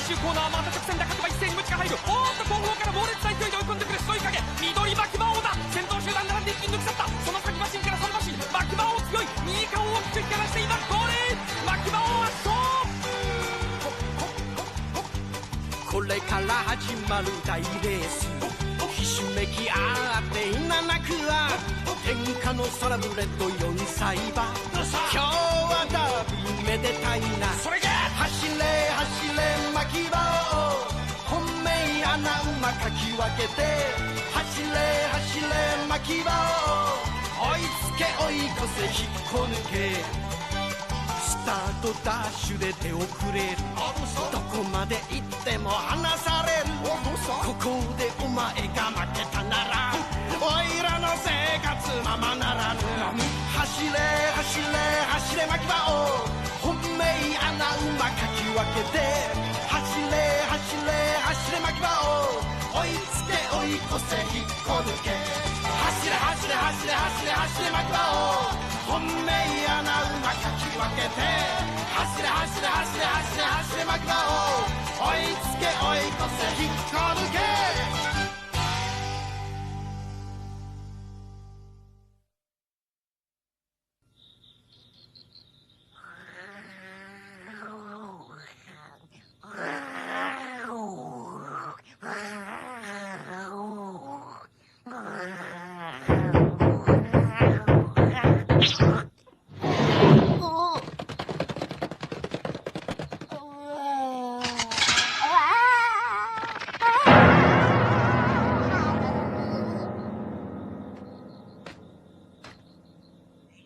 終コーナーまた直線で各馬一斉にムチが入る。おーっと後方から猛烈な勢いで追い込んでくる白い影緑巻き場王だ。先頭集団並んで一気に抜き去った。その先馬身から3馬身巻き場王強い。右側を大きく引き離して今ゴール。巻き場王圧勝。これから始まる大レース、ひしめき合って今泣くは天下のサラブレッド4歳馬。今日はダービーめでたいな。それが走れ走れ巻き場を本命穴馬かき分けて、走れ走れ巻き場を追いつけ追い越せ引っこ抜け。スタートダッシュで手遅れる。どこまで行っても離される。ここでお前が負けたならおいらの生活ままならぬ。走れ走れ走れ巻き場を本命穴馬かき分けて、走れ走れ走れ巻き場を追いつけ追い越せ引っこ抜け。走れ走れ走れ走れ走れ巻き場を本命穴馬かき分けて、走れ走れ走れ走れ走れ巻き場を追いつけ追い越せ引っこ抜け。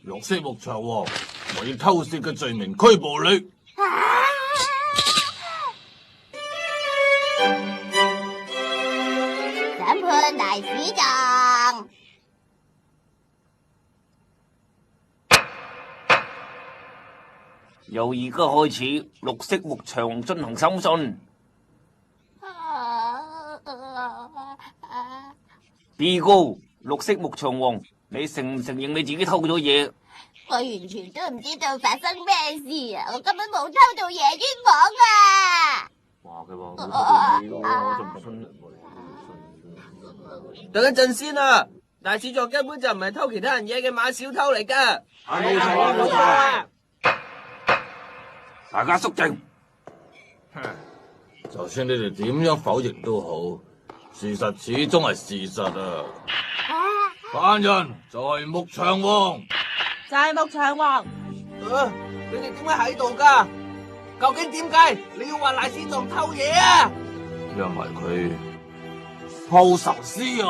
綠色牧場王，我以偷竊嘅罪名拘捕你。審判大使長，由而家開始，綠色牧場進行審訊。被告綠色牧場王，你承唔承認你自己偷咗嘢？我完全都唔知道發生咩事啊！我根本冇偷到嘢，冤枉啊！話佢話冇偷到嘢，我就唔信。等一陣先啊！大使座根本就唔係偷其他人嘢嘅馬小偷嚟㗎。冇錯冇錯，大家肅靜。就算你哋點樣否認都好，事實始終係事實啊！犯人在牧場王，就係牧場王。你哋點解喺度㗎？究竟點解你要話賴史狀偷嘢啊？因為佢偷壽司啊！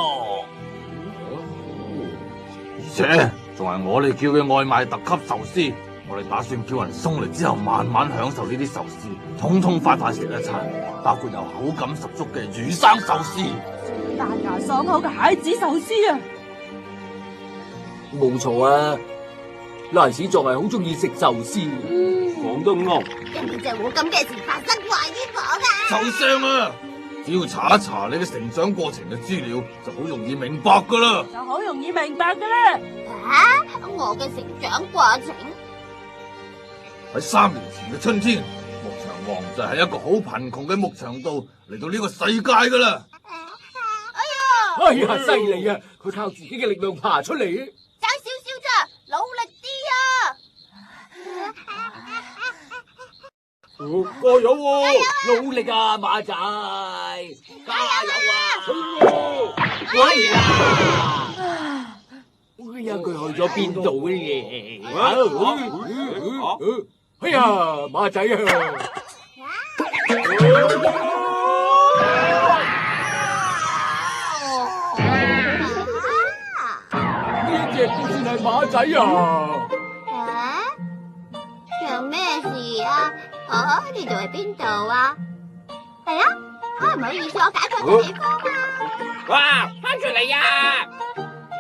而且仲係我哋叫嘅外賣特級壽司，我哋打算叫人送嚟之後，慢慢享受呢啲壽司，統統快快食一餐，包括有口感十足嘅魚生壽司、彈牙爽口嘅蟹子壽司啊！冇錯啊，賴史狀係好中意食壽司，講得啱。根本就冇咁嘅事發生，怪冤枉啊！受傷啊！只要查一查你嘅成長過程嘅資料，就好容易明白噶啦。就好容易明白噶啦。我嘅成長過程喺3年前嘅春天，牧場王就喺一個好貧窮嘅牧場度嚟到呢個世界噶啦。哎呀，犀利啊！佢靠自己嘅力量爬出嚟。爭少少咋，努力啲啊！加油喎！努力啊，馬仔！加油啊！哎呀，佢去咗邊度嘅？哎呀，馬仔啊！呢隻都算係馬仔啊！有咩事啊？呢度係邊度啊？係啊，唔好意思，我解錯咗地方啊！哇，翻出嚟呀！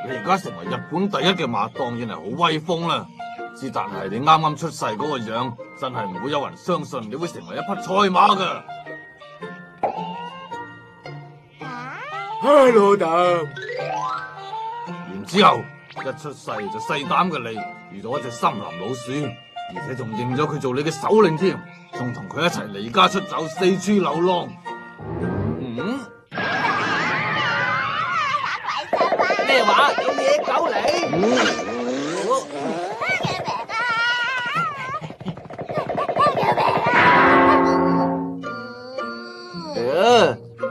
你而家成為日本第一嘅馬，當然係好威風啦。之但係你啱啱出世嗰個樣，真係唔會有人相信你會成為一匹賽馬噶。老豆。然之後一出世就細膽嘅你，遇到一隻森林老鼠，而且仲認咗佢做你嘅首領添，仲同佢一齊離家出走，四處流浪。咩話？有野狗嚟？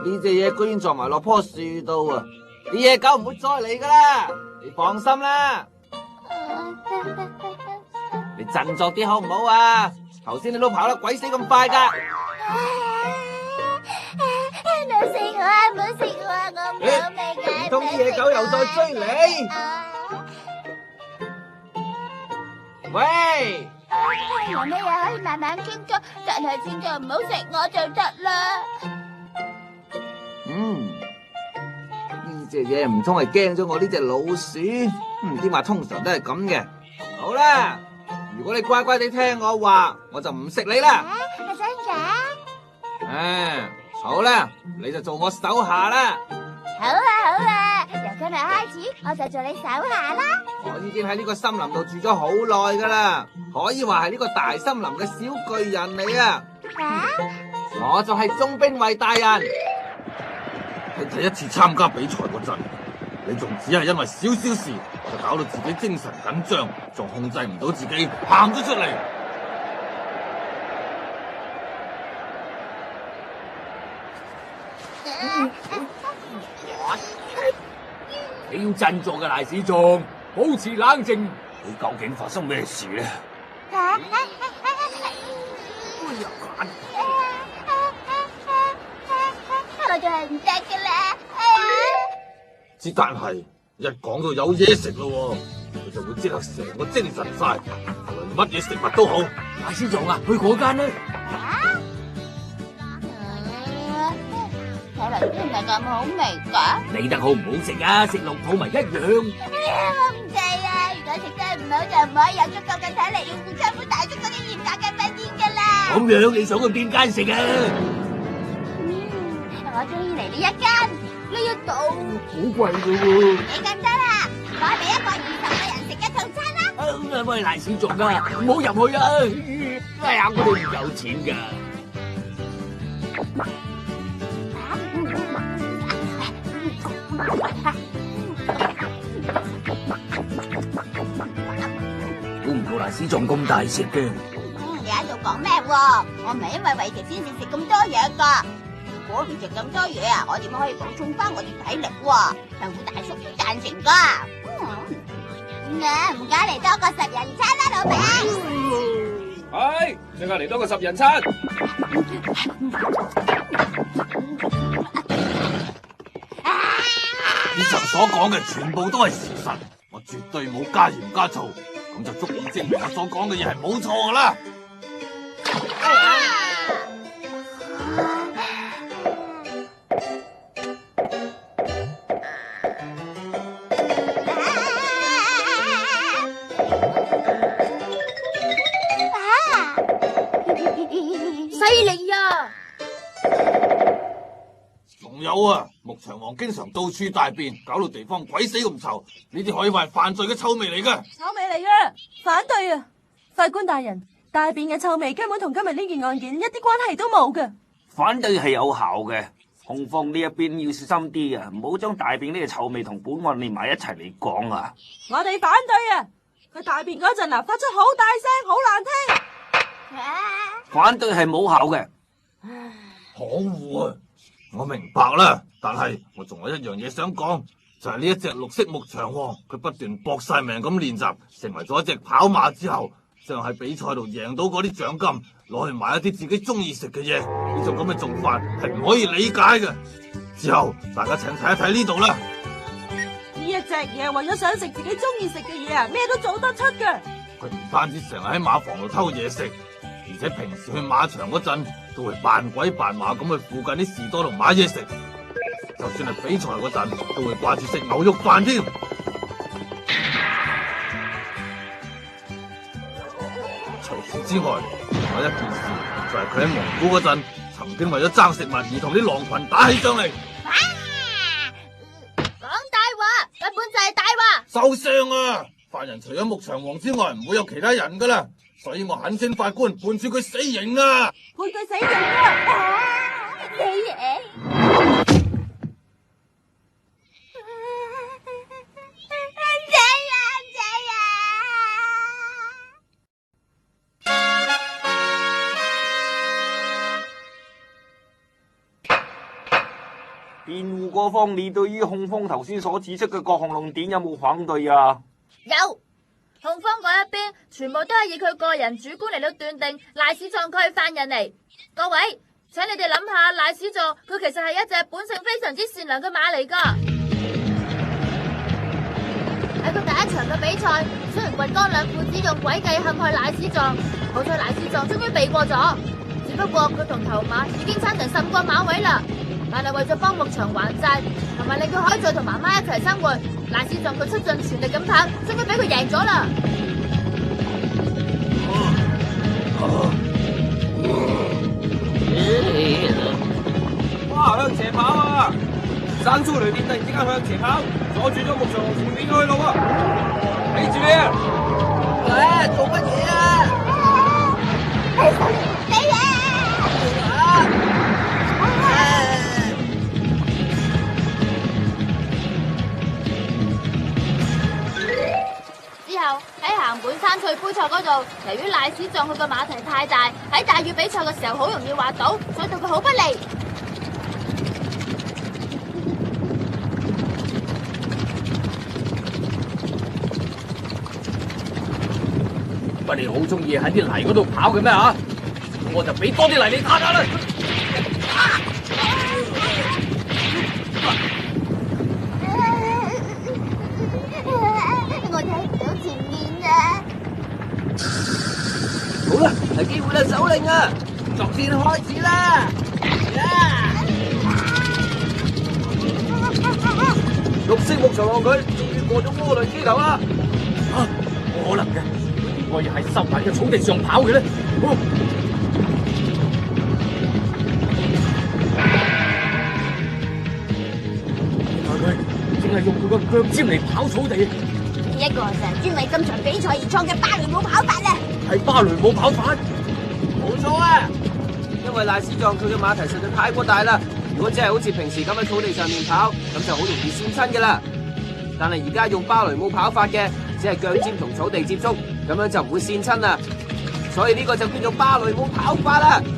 呢隻嘢居然撞埋落棵樹度啊！啲野狗唔會再嚟噶啦，你放心啦。你振作啲好唔好啊？頭先你都跑得鬼死咁快噶。唔好食我啊！唔好食我啊！我唔好命啊！唔通啲野狗又再追你？喂！有咩嘢可以慢慢傾㗎，但係千祈唔好食我就得啦。呢隻嘢唔通係驚咗我呢隻老鼠？啲話通常都係咁嘅。好啦，如果你乖乖地聽我話，我就唔食你啦。係真㗎？好啦，你就做我手下啦。好啊，由今日開始我就做你手下啦。我已經喺呢個森林度住咗好耐噶啦，可以話係呢個大森林嘅小巨人嚟啊！我就係鍾兵衛大人。喺第一次參加比賽嗰陣，你仲只係因為少少事就搞到自己精神緊張，仲控制唔到自己，喊咗出嚟。你要振作嘅賴史壯，保持冷靜。你究竟發生咩事咧？我就係唔得噶啦。之但係一講到有嘢食咯，佢就會即刻成個精神晒，無論乜嘢食物都好。賴史壯啊，去嗰間啦。睇嚟都唔係咁好味㗎。理得好唔好食啊？食落肚咪一樣。我唔制啊！如果食得唔好就唔可以有足夠嘅體力應付參觀大足嗰啲嚴格嘅訓練㗎啦。咁樣你想去邊間食啊？我中意嚟呢一間，呢一度好貴㗎喎。你咁多啦，我俾一個20個人食嘅套餐啦。喂，賴史壯啊，唔好入去啊！哎呀，我哋唔有錢㗎。估唔到賴史壯咁大食嘅。你喺度講咩喎？我唔係因為為食先至食咁多嘢噶。如果唔食咁多嘢啊，我點可以補充翻我啲體力喎？長虎大叔都贊成噶。唔該嚟多個10人餐啦，老闆。係，即刻嚟多個10人餐。以上所講嘅全部都係事實，我絕對冇加鹽加醋，咁就足以證明我所講嘅嘢係冇錯噶啦。犀利呀！仲有啊，牧場王經常到處大便，搞到地方鬼死咁臭，呢啲可以話係犯罪嘅臭味嚟噶。臭味嚟嘅，反對啊！法官大人，大便嘅臭味根本同今日呢件案件一啲關係都冇嘅。反對係有效嘅，控方呢一邊要小心啲啊，唔好將大便呢個臭味同本案連埋一齊嚟講啊！我哋反對啊！佢大便嗰陣啊，發出好大聲，好難聽。反對係冇效嘅。可惡啊！我明白啦，但係我仲有一樣嘢想講，就係呢一隻綠色牧場王，佢不斷搏晒命咁練習，成為咗一隻跑馬之後，想喺比賽度贏到嗰啲獎金，攞去買一啲自己中意食嘅嘢。呢種咁嘅做法係唔可以理解嘅。之後大家請睇一睇呢度啦。呢一隻嘢為咗想食自己中意食嘅嘢啊，咩都做得出嘅。佢唔單止成日喺馬房度偷嘢食，而且平時去馬場嗰陣都會扮鬼扮馬咁去附近啲士多度買嘢食，就算係比賽嗰陣都會掛住食牛肉飯添。除此之外，仲有一件事，就係佢喺蒙古嗰陣曾經為咗爭食物而同啲狼群打起上嚟。講大話，根本就係大話。收聲啊！犯人除咗牧場王之外，唔會有其他人噶啦。所以我懇請法官判處佢死刑啊！判佢死刑啊！死刑！辯護嗰方，你對於控方頭先所指出嘅各項論點有冇反對啊？有，控方嗰一邊全部都係以佢個人主觀嚟到斷定賴史壯佢係犯人嚟。各位，請你哋諗下，賴史壯佢其實係一隻本性非常之善良嘅馬嚟噶。喺佢第一場嘅比賽，雖然掘江兩父子用詭計陷害賴史壯，好彩賴史壯終於避過咗。只不過佢同頭馬已經差成10個馬位啦。但係為咗幫牧場還債，同埋令佢可以再同媽媽一齊生活，賴史壯佢出盡全力咁跑，終於俾佢贏咗啦！哇，向斜跑啊！山豬雷電突然之間向斜跑，阻住咗牧場前面嘅去路啊！睇住你啊！喂，做乜嘢啊？死啊！之後喺行本山翠杯賽嗰度，由於賴史壯佢個馬蹄太大，喺大雨比賽嘅時候好容易滑倒，所以對佢好不利。乜你好中意喺啲泥嗰度跑嘅咩啊？我就俾多啲泥你攤下啦！我睇唔到前面啊！好啦，係機會啦，首領啊！作戰開始啦！綠色牧場浪佢終於過咗渦輪機頭啦！啊，冇可能嘅，點可以喺濕滑嘅草地上跑嘅咧？原來佢淨係用佢個腳尖嚟跑草地。呢一個就係專為今場比賽而創嘅芭蕾舞跑法啦！係芭蕾舞跑法，冇錯啊！因為賴史壯佢嘅馬蹄實在太過大啦，如果真係好似平時咁喺草地上面跑，咁就好容易跣親噶啦。但係而家用芭蕾舞跑法嘅，只係腳尖同草地接觸，咁樣就唔會跣親啦。所以呢個就叫做芭蕾舞跑法啦。等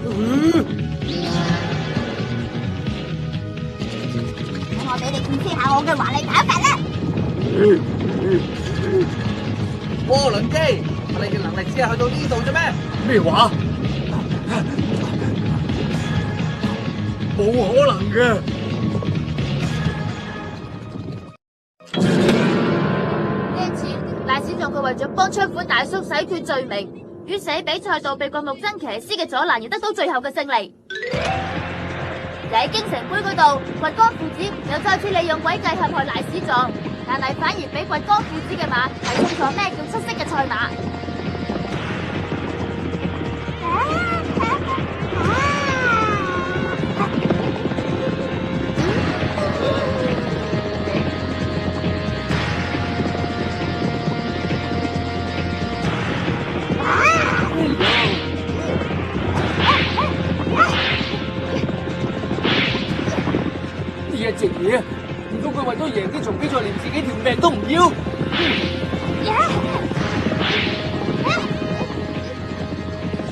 我俾你見識下我嘅華麗跑法啦！渦輪機，你嘅能力只係去到呢度啫咩？咩話？冇可能嘅！呢一次，賴史壯佢為咗幫槍款大叔洗脫罪名，於是喺比賽度避過木真騎師嘅阻攔，而得到最後嘅勝利。而喺京城杯嗰度，掘江父子又再次利用詭計陷害賴史壯，但係反而俾掘江父子嘅馬睇清楚咩叫出色嘅賽馬。呢一隻嘢，唔通佢為咗贏呢場比賽，連自己條命都唔要？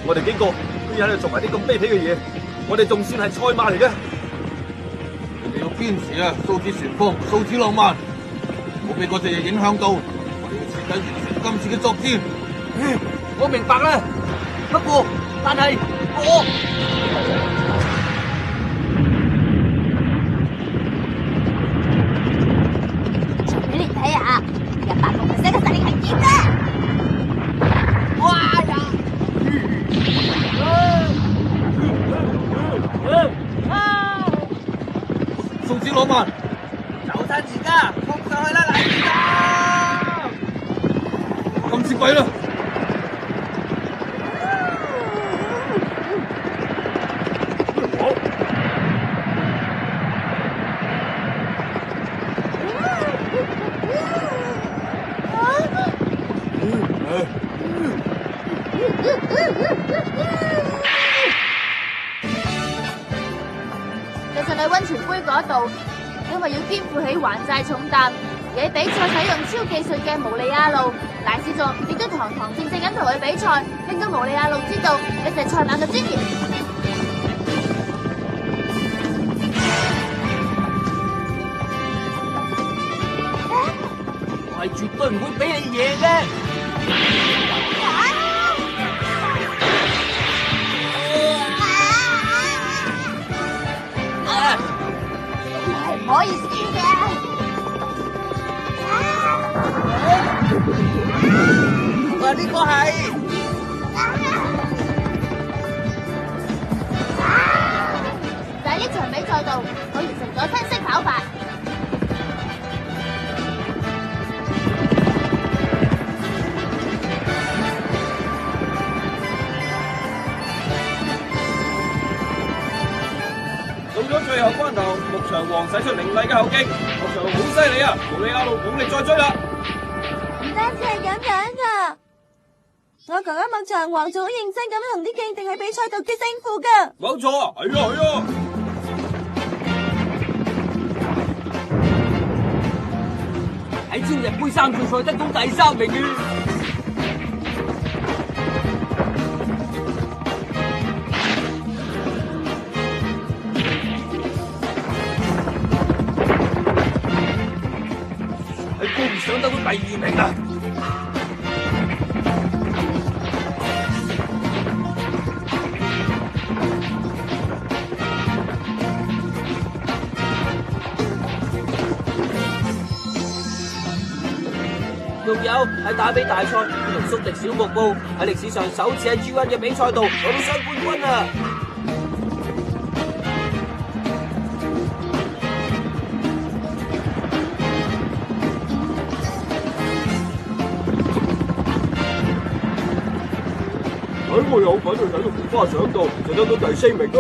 我哋幾個居然喺度做埋啲咁卑鄙嘅嘢，我哋仲算係賽馬嚟嘅？你哋要堅持啊！素子旋風，素子浪漫，唔好俾嗰隻嘢影響到，我哋要徹底完成今次嘅作戰。我明白啦，不過但係我。俾你睇下，100%嘅實力係點㗎？哇呀！素子浪漫，走親而家，撲上去啦，賴史壯！今次弊啦！其實喺溫泉杯嗰度，因為要肩負起還債重擔，而喺比賽使用超技術嘅毛利亞路，賴史壯亦都堂堂正正咁同佢比賽，令到毛利亞路知道一隻賽馬嘅尊嚴。我係絕對唔會俾你贏嘅。係唔可以輸嘅。呢個係就喺呢場比賽度，我完成咗新式跑法。到咗最後關頭，牧場王使出凌厲嘅後勁，牧場王好犀利啊！毛利亞路冇力再追啦。唔單止係咁樣啊！我哥哥牧場王仲好認真咁同啲競敵喺比賽度決勝負噶。冇錯啊，係啊係啊。喺千日杯3決賽得到第3名嘅。喺高二上得到第2名啊！仲有喺打比大賽，佢同宿敵小木布喺歷史上首次喺 G1 嘅比賽度攞到雙冠軍啊！我有份去睇到菊花獎度，就得到第4名啊！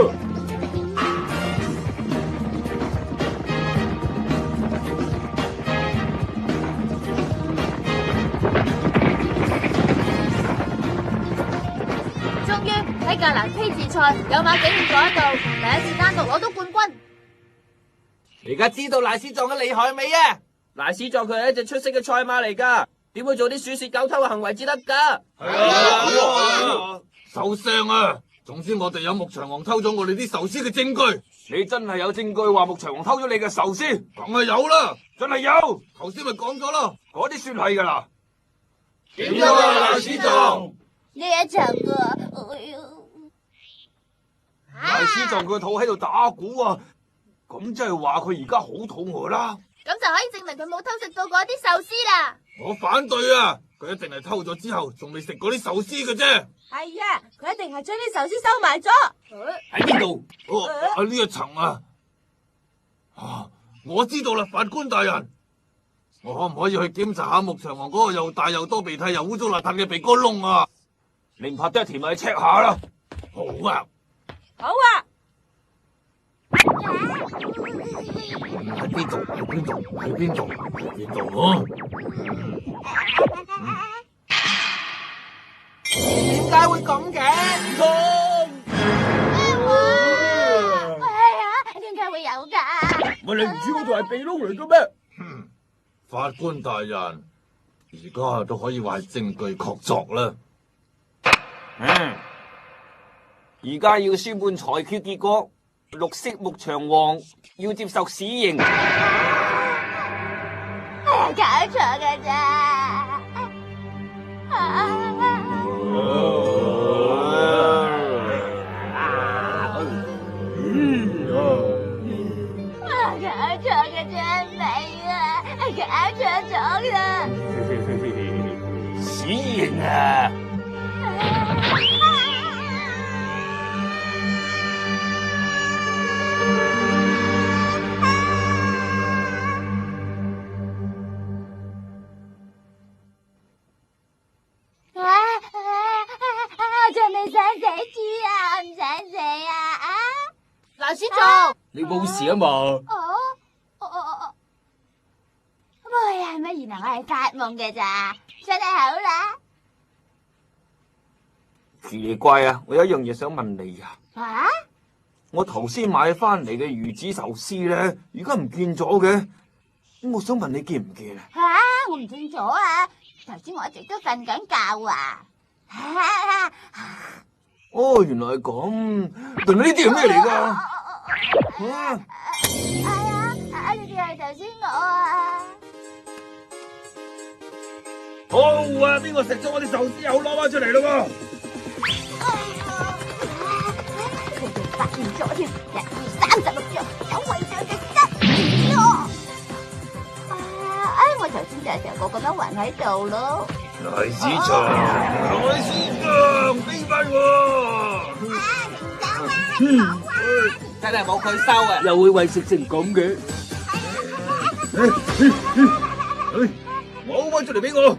終於喺格蘭披治賽有馬紀念嗰度，第一次單獨攞到冠軍。而家知道賴史壯嘅厲害未啊？賴史壯佢係一隻出色嘅賽馬嚟噶，點會做啲鼠竊狗偷嘅行為至得噶？係啊！收聲啊！總之我哋有牧場王偷咗我哋啲壽司嘅證據。你真係有證據話牧場王偷咗你嘅壽司？梗係有啦，真係有。頭先咪講咗咯。嗰啲算係噶啦。點樣啊，賴史壯？呢一場啊，哎呀！賴史壯佢個肚喺度打鼓啊，咁即係話佢而家好肚餓啦。咁就可以證明佢冇偷食到嗰啲壽司啦。我反對啊！佢一定係偷咗之後，仲未食嗰啲壽司嘅啫。係啊，佢一定係將啲壽司收埋咗。喺邊度？呢一層啊！我知道啦，法官大人，我可唔可以去檢查下牧場王嗰個又大又多鼻涕又污糟邋遢嘅鼻哥窿啊？你唔怕得田咪 check 下啦。好啊！好啊！喺邊度？喺邊度？喺邊度？喺邊度啊？點解會咁嘅？唔通？點解會有㗎？咪你唔知嗰度係鼻窿嚟嘅咩？法官大人，而家都可以話係證據確鑿啦。而家要宣判裁決結果，綠色牧場王要接受死刑。搞錯㗎咋？搞錯嘅啫，未啊？搞錯咗啦！死刑啊！我仲未想死豬啊！我唔想死啊！賴史壯，你冇事啊嘛？喂，係咪原來我係發夢嘅咋？真係好啦！奇怪啊！我有一樣嘢想問你啊。啊？我頭先買翻嚟嘅魚子壽司咧，而家唔見咗嘅。我想問你見唔見啊？吓，我唔見咗啊！頭先我一直都瞓緊覺啊！哦，原來係咁。但係呢啲係咩嚟㗎？呢啲係頭先我啊！好啊！邊個食咗我啲壽司又攞翻出嚟咯喎？發現咗添，136張有遺像嘅失咯！我頭先就係成個咁樣暈喺度咯。賴子祥，賴子祥，俾翻我！睇嚟冇佢收啊！又會為食成咁嘅。攞翻出嚟俾我！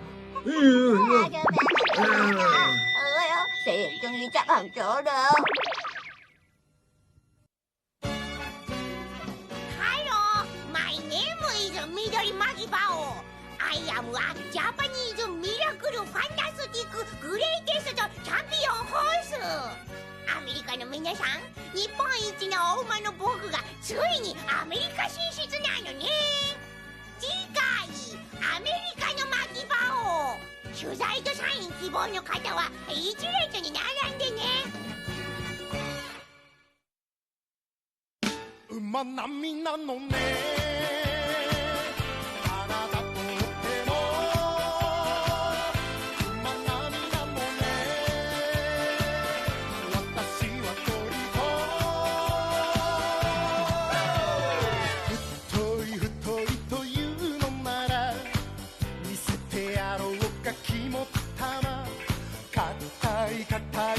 死人終於執行咗啦！My name is Midori Magibao. I am a Japanese miracle fantastic greatest champion horse. アメリカの皆さん、日本一のお馬の僕がついにアメリカ進出なのね。次回、アメリカのマギバオ。取材とサイン希望の方は一列に並んでね。馬並みなのね体とっても馬並みなのね私は鳥太いというのなら見せてやろうか肝っ玉硬い硬い